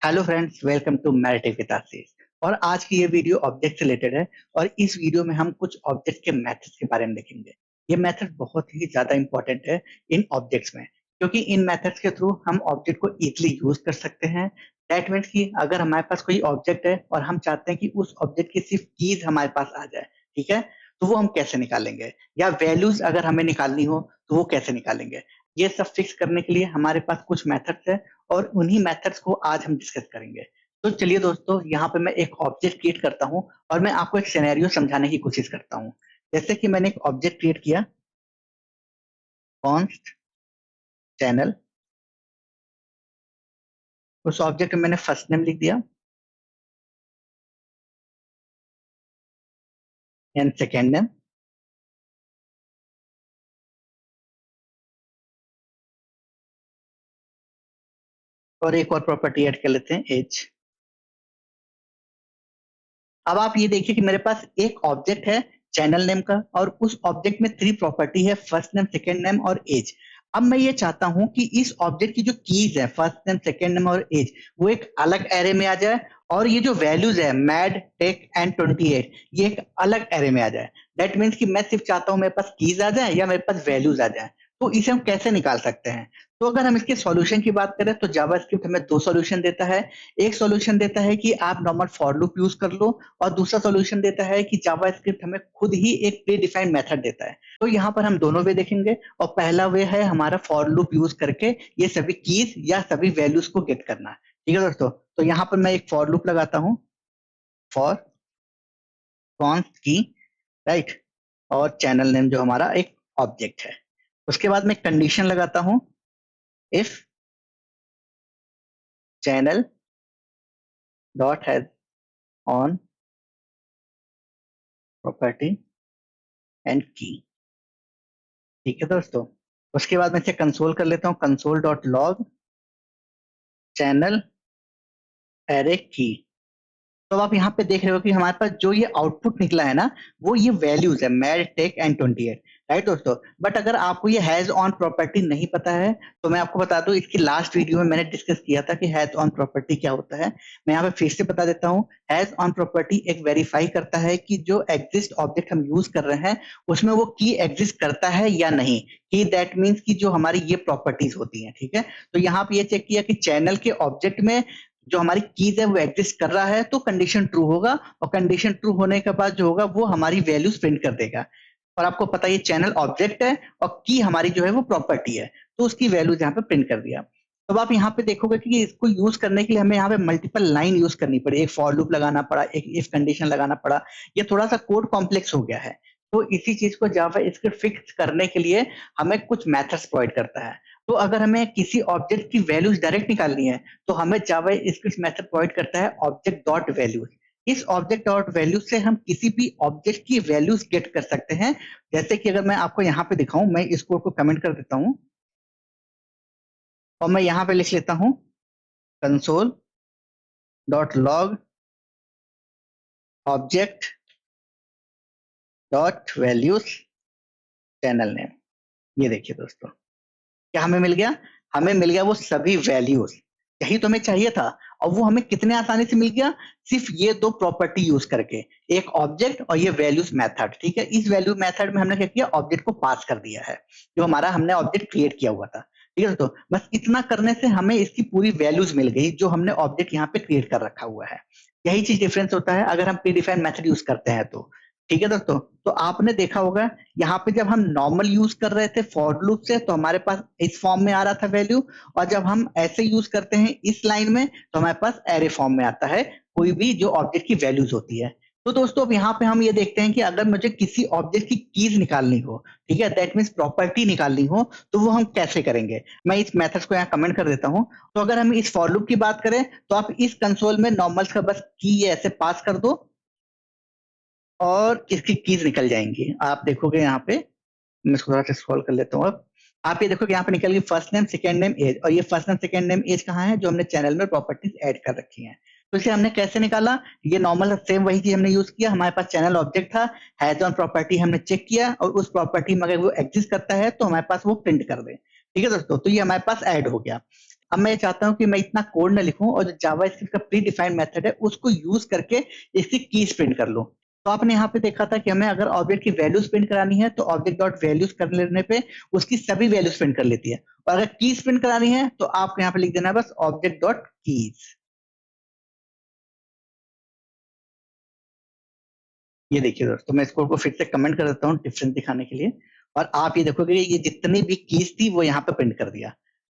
Hello friends, welcome to meritive with Ashish. और आज की ये वीडियो ऑब्जेक्ट से रिलेटेड है। और इस वीडियो में हम कुछ ऑब्जेक्ट के मेथड्स के बारे में देखेंगे। ये मेथड बहुत ही ज्यादा इंपॉर्टेंट है इन ऑब्जेक्ट्स में, क्योंकि इन मेथड्स के थ्रू हम ऑब्जेक्ट को इजीली यूज कर सकते हैं। दैट मीन्स कि अगर हमारे पास कोई ऑब्जेक्ट है और हम चाहते हैं कि उस ऑब्जेक्ट की सिर्फ कीज हमारे पास आ जाए, ठीक है, तो वो हम कैसे निकालेंगे, या वैल्यूज अगर हमें निकालनी हो तो वो कैसे निकालेंगे। ये सब फिक्स करने के लिए हमारे पास कुछ मेथड्स है और उन्हीं मेथड्स को आज हम डिस्कस करेंगे। तो चलिए दोस्तों, यहाँ पे मैं एक ऑब्जेक्ट क्रिएट करता हूँ और मैं आपको एक सिनेरियो समझाने की कोशिश करता हूँ। जैसे कि मैंने एक ऑब्जेक्ट क्रिएट किया, कॉन्स्ट चैनल। उस ऑब्जेक्ट में मैंने फर्स्ट नेम लिख दिया एंड सेकेंड नेम, और एक और प्रॉपर्टी ऐड कर लेते हैं, एज। अब आप ये देखिए कि मेरे पास एक ऑब्जेक्ट है चैनल नेम का, और उस ऑब्जेक्ट में 3 प्रॉपर्टी है, फर्स्ट नेम, सेकेंड नेम और एज। अब मैं ये चाहता हूं कि इस ऑब्जेक्ट की जो कीज है, फर्स्ट नेम, सेकेंड नेम और एज, वो एक अलग एरे में आ जाए, और ये जो वैल्यूज है, मैड, टेक एंड 28, ये एक अलग एरे में आ जाए। दैट मीन्स कि मैं सिर्फ चाहता हूं मेरे पास कीज आ जाए या मेरे पास वैल्यूज आ जाए। तो इसे हम कैसे निकाल सकते हैं? तो अगर हम इसके सॉल्यूशन की बात करें तो जावास्क्रिप्ट हमें 2 सॉल्यूशन देता है। एक सॉल्यूशन देता है कि आप नॉर्मल फॉर लूप यूज कर लो, और दूसरा सॉल्यूशन देता है कि जावास्क्रिप्ट हमें खुद ही एक प्री डिफाइंड मेथड देता है। तो यहाँ पर हम दोनों वे देखेंगे, और पहला वे है हमारा फॉर लूप यूज करके ये सभी कीज या सभी वैल्यूज को गेट करना। ठीक है दोस्तों, तो यहाँ पर मैं एक फॉर लूप लगाता हूँ, फॉर कॉन्स्ट की, राइट, और चैनल नेम जो हमारा एक ऑब्जेक्ट है। उसके बाद मैं कंडीशन लगाता हूँ, if channel dot has on property and की। ठीक है दोस्तों, उसके बाद मैं इसे कंसोल कर लेता हूँ, console dot log channel array की। तो आप यहाँ पे देख रहे हो कि हमारे पास जो ये आउटपुट निकला है ना, वो ये वैल्यूज है, मैड, टेक एंड 28, राइट दोस्तों। बट अगर आपको ये हैज ऑन प्रॉपर्टी नहीं पता है, तो मैं आपको बता दूं, इसकी लास्ट वीडियो में मैंने डिस्कस किया था कि हैज ऑन प्रॉपर्टी क्या होता है। मैं यहाँ पे फिर से बता देता हूँ। हैज ऑन प्रॉपर्टी एक वेरीफाई करता है कि जो एग्जिस्ट ऑब्जेक्ट हम यूज कर रहे हैं उसमें वो की एग्जिस्ट करता है या नहीं। की दैट मीन्स कि जो हमारी ये प्रॉपर्टीज होती हैं, ठीक है। तो यहाँ पे ये चेक किया कि चैनल के ऑब्जेक्ट में जो हमारी कीज है वो एग्जिस्ट कर रहा है, तो कंडीशन ट्रू होगा, और कंडीशन ट्रू होने के बाद जो होगा वो हमारी वैल्यूज प्रिंट कर देगा। और आपको पता है ये चैनल ऑब्जेक्ट है और की हमारी जो है वो प्रॉपर्टी है, तो उसकी वैल्यूज यहाँ पे प्रिंट कर दिया। तो आप यहाँ पे देखोगे कि इसको यूज करने के लिए हमें यहाँ पे मल्टीपल लाइन यूज करनी पड़ी, एक फॉर लूप लगाना पड़ा, एक इफ कंडीशन लगाना पड़ा। ये थोड़ा सा कोड कॉम्प्लेक्स हो गया है। तो इसी चीज को जावा स्क्रिप्ट फिक्स करने के लिए हमें कुछ मेथड्स प्रोवाइड करता है। तो अगर हमें किसी ऑब्जेक्ट की वैल्यूज डायरेक्ट निकालनी है, तो हमें जावा स्क्रिप्ट मेथड प्रोवाइड करता है ऑब्जेक्ट डॉट वैल्यूज। इस ऑब्जेक्ट डॉट वैल्यूज से हम किसी भी ऑब्जेक्ट की वैल्यूज गेट कर सकते हैं। जैसे कि अगर मैं आपको यहाँ पे दिखाऊं, मैं इस कोड को कमेंट कर देता हूं, और मैं यहाँ पे लिख लेता हूं, console dot log object dot values channel name. ये देखिए दोस्तों, क्या हमें मिल गया? हमें मिल गया वो सभी वैल्यूज। यही तो हमें चाहिए था। और वो हमें कितने आसानी से मिल गया? सिर्फ ये 2 प्रॉपर्टी यूज करके, एक ऑब्जेक्ट और ये वैल्यूज मेथड। ठीक है, इस वैल्यू मेथड में हमने क्या किया, ऑब्जेक्ट को पास कर दिया है, जो हमारा हमने ऑब्जेक्ट क्रिएट किया हुआ था। ठीक है, तो बस इतना करने से हमें इसकी पूरी वैल्यूज मिल गई जो हमने ऑब्जेक्ट यहाँ पे क्रिएट कर रखा हुआ है। यही चीज डिफरेंस होता है अगर हम प्रीडिफाइंड मेथड यूज करते हैं तो। ठीक है दोस्तों, तो आपने देखा होगा यहाँ पे जब हम नॉर्मल यूज कर रहे थे फॉर लूप से, तो हमारे पास इस फॉर्म में आ रहा था वैल्यू, और जब हम ऐसे यूज करते हैं इस लाइन में, तो हमारे पास एरे फॉर्म में आता है कोई भी जो ऑब्जेक्ट की वैल्यूज होती है। तो दोस्तों अब यहाँ पे हम ये देखते हैं कि अगर मुझे किसी ऑब्जेक्ट की कीज निकालनी हो, ठीक है, दैट मीन्स प्रॉपर्टी निकालनी हो, तो वो हम कैसे करेंगे? मैं इस मेथड्स को यहाँ कमेंट कर देता हूँ। तो अगर हम इस फॉर लूप की बात करें, तो आप इस कंसोल में नॉर्मल का बस की ऐसे पास कर दो, और इसकी कीज निकल जाएंगी। आप देखोगे यहाँ पे, मैं इसको थोड़ा सा स्क्रॉल कर लेता हूँ। अब आप ये देखो कि यहाँ पे निकल गई first name, second name, age. और ये first name, second name, age कहाँ है? जो हमने चैनल में प्रॉपर्टीज ऐड कर रखी हैं। तो इसे हमने कैसे निकाला? ये नॉर्मल सेम वही चीज हमने यूज किया। हमारे पास चैनल ऑब्जेक्ट था, हैज ऑन प्रॉपर्टी हमने चेक किया, और उस प्रॉपर्टी में अगर वो एग्जिस्ट करता है तो हमारे पास वो प्रिंट कर दे। ठीक है दोस्तों, तो ये हमारे पास ऐड हो गया। अब मैं चाहता हूं कि मैं इतना कोड ना लिखूं और जो जावास्क्रिप्ट का प्री डिफाइंड मेथड है उसको यूज करके इसकी कीज प्रिंट कर लूं। तो आपने यहाँ पे देखा था कि हमें अगर ऑब्जेक्ट की वैल्यूज प्रिंट करानी है तो ऑब्जेक्ट डॉट वैल्यूज कर लेने पे उसकी सभी वैल्यूज प्रिंट कर लेती है, और अगर कीज प्रिंट करानी है तो आपको यहाँ पे लिख देना है बस ऑब्जेक्ट डॉट कीज। ये देखिए दोस्तों, मैं इसको फिर से कमेंट कर देता हूँ डिफरेंस दिखाने के लिए, और आप ये देखोगे ये जितनी भी कीज थी वो यहाँ पे प्रिंट कर दिया।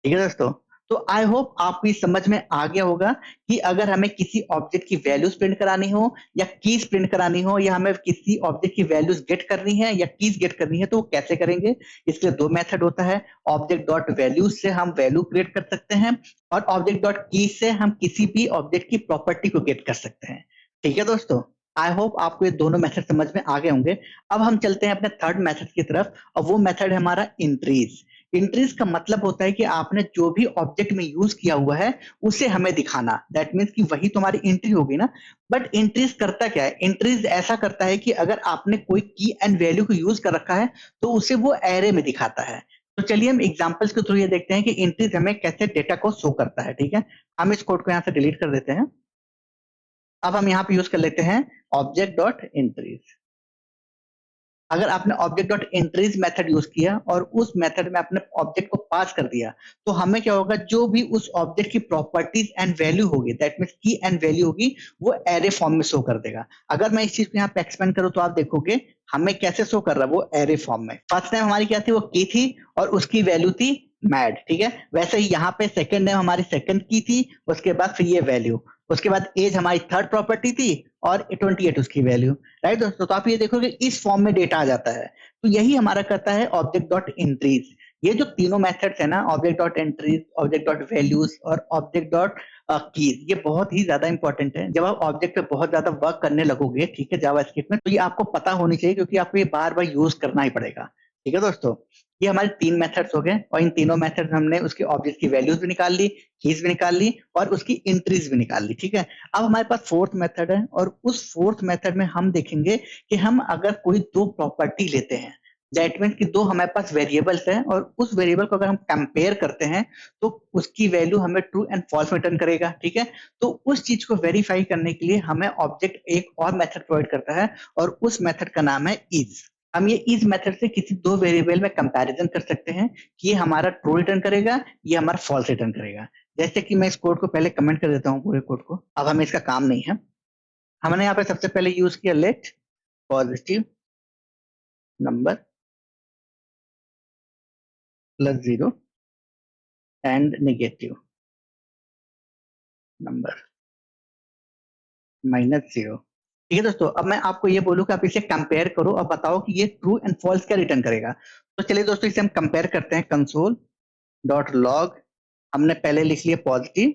ठीक है दोस्तों, तो आई होप आपको इस समझ में आ गया होगा कि अगर हमें किसी ऑब्जेक्ट की वैल्यूज प्रिंट करानी हो या कीज प्रिंट करानी हो, या हमें किसी ऑब्जेक्ट की वैल्यूज गेट करनी है या कीज गेट करनी है तो वो कैसे करेंगे। इसके लिए दो मेथड होता है। ऑब्जेक्ट डॉट वैल्यूज से हम वैल्यू क्रिएट कर सकते हैं, और ऑब्जेक्ट डॉट कीज से हम किसी भी ऑब्जेक्ट की प्रॉपर्टी को गेट कर सकते हैं। ठीक है दोस्तों, आई होप आपको ये दोनों मेथड समझ में आ गए होंगे। अब हम चलते हैं अपने थर्ड मेथड की तरफ, और वो मेथड है हमारा इंट्रीज। इंट्रीज का मतलब होता है कि आपने जो भी ऑब्जेक्ट में यूज किया हुआ है उसे हमें दिखाना। दैट मीन्स कि वही तुम्हारी एंट्री होगी ना। बट इंट्रीज करता क्या है, इंट्रीज ऐसा करता है कि अगर आपने कोई की एंड वैल्यू को यूज कर रखा है तो उसे वो एरे में दिखाता है। तो चलिए हम एग्जांपल्स के थ्रू ये देखते हैं कि इंट्रीज हमें कैसे डेटा को शो करता है। ठीक है, हम इस कोड को यहाँ से डिलीट कर देते हैं। अब हम यहाँ पे यूज कर लेते हैं ऑब्जेक्ट डॉट एंट्रीज। अगर आपने object dot entries method use किया और उस मेथड में आपने ऑब्जेक्ट को पास कर दिया, तो हमें क्या होगा, जो भी उस ऑब्जेक्ट की प्रॉपर्टीज एंड वैल्यू होगी, दैट मींस की एंड वैल्यू होगी, वो एरे फॉर्म में शो कर देगा। अगर मैं इस चीज को यहाँ पे एक्सपेंड करूँ तो आप देखोगे हमें कैसे शो कर रहा है, वो एरे फॉर्म में। फर्स्ट टाइम हमारी क्या थी, वो की थी और उसकी वैल्यू थी मैड। ठीक है, वैसे ही यहाँ पे सेकंड टाइम हमारी सेकंड की थी, उसके बाद फिर ये वैल्यू, उसके बाद एज हमारी थर्ड प्रॉपर्टी थी और 28 उसकी वैल्यू। राइट दोस्तों, तो आप ये देखोगे इस फॉर्म में डेटा आ जाता है। तो यही हमारा करता है ऑब्जेक्ट डॉट एंट्रीज। ये जो तीनों मेथड्स है ना, object dot entries, object dot values और ऑब्जेक्ट डॉट कीज, ये बहुत ही ज्यादा इंपॉर्टेंट है। जब आप ऑब्जेक्ट पे बहुत ज्यादा वर्क करने लगोगे, ठीक है, जावास्क्रिप्ट में, तो ये आपको पता होनी चाहिए क्योंकि आपको ये बार बार यूज करना ही पड़ेगा। ठीक है दोस्तों, ये हमारे तीन मेथड्स हो गए, और इन तीनों मेथड्स हमने उसके ऑब्जेक्ट की वैल्यूज भी निकाल ली, कीज भी निकाल ली और उसकी एंट्रीज भी निकाल ली। ठीक है, अब हमारे पास फोर्थ मेथड है, और उस फोर्थ मेथड में हम देखेंगे कि हम अगर कोई दो प्रॉपर्टी लेते हैं, दैट मीन्स कि दो हमारे पास वेरिएबल्स हैं, और उस वेरिएबल को अगर हम कंपेयर करते हैं तो उसकी वैल्यू हमें ट्रू एंड फॉल्स रिटर्न करेगा। ठीक है, तो उस चीज को वेरीफाई करने के लिए हमें ऑब्जेक्ट एक और मेथड प्रोवाइड करता है, और उस मेथड का नाम है इज। हम ये इज मेथड से किसी दो वेरिएबल में कंपैरिजन कर सकते हैं कि ये हमारा ट्रू रिटर्न करेगा, ये हमारा फॉल्स रिटर्न करेगा। जैसे कि मैं इस कोड को पहले कमेंट कर देता हूँ, पूरे कोड को। अब हमें इसका काम नहीं है। हमने यहाँ पे सबसे पहले यूज किया let positive number plus zero and negative number minus zero. ठीक है दोस्तों, अब मैं आपको ये बोलूं कि आप इसे कंपेयर करो और बताओ कि ये ट्रू एंड फॉल्स क्या रिटर्न करेगा। तो चलिए दोस्तों, इसे हम कंपेयर करते हैं। कंसोल डॉट लॉग, हमने पहले लिख लिया positive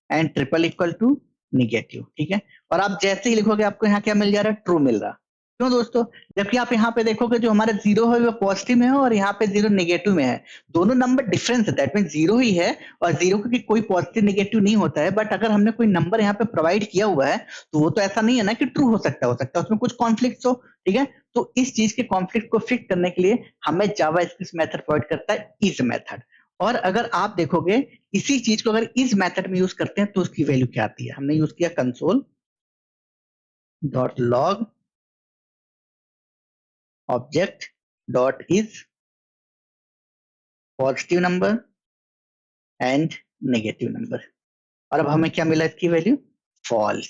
and triple equal to negative. ठीक है, और आप जैसे ही लिखोगे आपको यहाँ क्या मिल जा रहा है, ट्रू मिल रहा। क्यों दोस्तों, जबकि आप यहाँ पे देखोगे जो हमारा जीरो है वो पॉजिटिव में है और यहाँ पे जीरो नेगेटिव में है। दोनों नंबर डिफरेंस है, दैट मीन जीरो ही है, और जीरो की कोई पॉजिटिव नेगेटिव नहीं होता है। बट अगर हमने कोई नंबर यहाँ पे प्रोवाइड किया हुआ है तो वो तो ऐसा नहीं है ना कि ट्रू हो सकता है उसमें कुछ कॉन्फ्लिक्ट हो। ठीक है, तो इस चीज के कॉन्फ्लिक्ट को फिक्स करने के लिए हमें जावास्क्रिप्ट मेथड प्रोवाइड करता है इज मेथड। और अगर आप देखोगे इसी चीज को अगर इस मेथड में यूज करते हैं तो उसकी वैल्यू क्या आती है। हमने यूज किया console dot log object dot is positive number and negative number, और अब हमें क्या मिला, इसकी वैल्यू फॉल्स।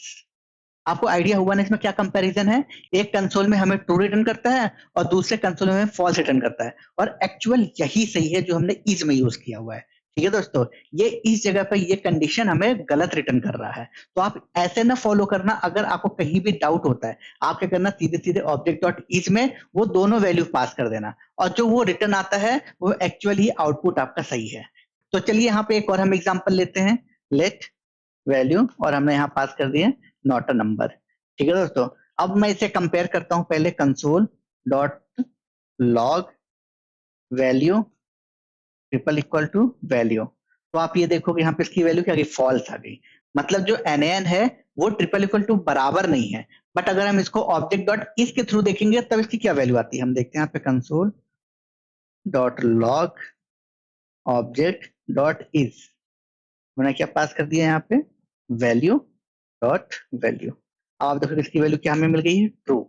आपको आइडिया हुआ ना इसमें क्या कंपैरिजन है। एक कंसोल में हमें ट्रू रिटर्न करता है और दूसरे कंसोल में हमें फॉल्स रिटर्न करता है, और एक्चुअल यही सही है जो हमने इज में यूज किया हुआ है। ठीक है दोस्तों, ये इस जगह पर ये कंडीशन हमें गलत रिटर्न कर रहा है। तो आप ऐसे ना फॉलो करना। अगर आपको कहीं भी डाउट होता है, आप क्या करना, सीधे सीधे ऑब्जेक्ट डॉट इज में वो दोनों वैल्यू पास कर देना, और जो वो रिटर्न आता है वो एक्चुअली आउटपुट आपका सही है। तो चलिए यहाँ पे एक और हम एग्जांपल लेते हैं। लेट वैल्यू, और हमने यहाँ पास कर दिया नॉट अ नंबर। ठीक है दोस्तों, अब मैं इसे कंपेयर करता हूं पहले console dot log value triple equal to value. तो आप ये देखोगे यहाँ पे इसकी वैल्यू क्या आ गई, फॉल्स आ गई। मतलब जो एन है वो ट्रिपल इक्वल टू बराबर नहीं है। बट अगर हम इसको ऑब्जेक्ट डॉट इस के थ्रू देखेंगे तब इसकी क्या वैल्यू आती है, हम देखते हैं यहाँ पे console dot log object dot is. मैंने क्या पास कर दिया यहाँ पे, वैल्यू डॉट वैल्यू। अब आप देखो इसकी वैल्यू क्या हमें मिल गई है, ट्रू।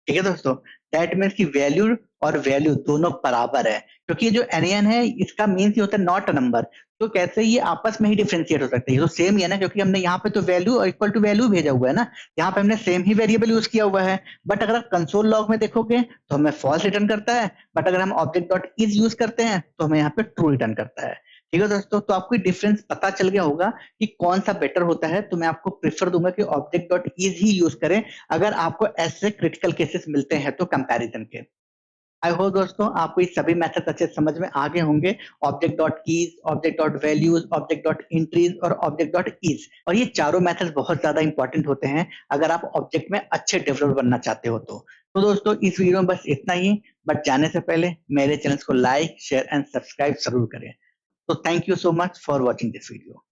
ठीक है दोस्तों, दैट मीन्स की वैल्यू और वैल्यू दोनों बराबर है, क्योंकि ये जो एन है इसका मीन्स ये होता है नॉट अ नंबर। तो कैसे ये आपस में ही डिफरेंशिएट हो सकते हैं, ये तो सेम ही है ना, क्योंकि हमने यहाँ पे तो वैल्यू और इक्वल टू वैल्यू भेजा हुआ है ना, यहाँ पे हमने सेम ही वेरिएबल यूज किया हुआ है। बट अगर आप कंसोल लॉग में देखोगे तो हमें फॉल्स रिटर्न करता है, बट अगर हम ऑब्जेक्ट डॉट इज यूज करते हैं तो हमें यहाँ पे ट्रू रिटर्न करता है। ठीक है दोस्तों, तो आपको डिफरेंस पता चल गया होगा कि कौन सा बेटर होता है। तो मैं आपको प्रेफर दूंगा कि object dot is he use करें अगर आपको ऐसे क्रिटिकल केसेस मिलते हैं तो कंपैरिजन के। आई होप दोस्तों आपको ये सभी मेथड अच्छे समझ में आ गए होंगे, object dot keys, object dot values, object dot entries और ऑब्जेक्ट डॉट इज। और ये चारों मेथड बहुत ज्यादा इंपॉर्टेंट होते हैं अगर आप ऑब्जेक्ट में अच्छे डेवलपर बनना चाहते हो तो दोस्तों इस वीडियो में बस इतना ही। बट जाने से पहले मेरे चैनल को लाइक शेयर एंड सब्सक्राइब जरूर करें। तो thank you so much for watching this video.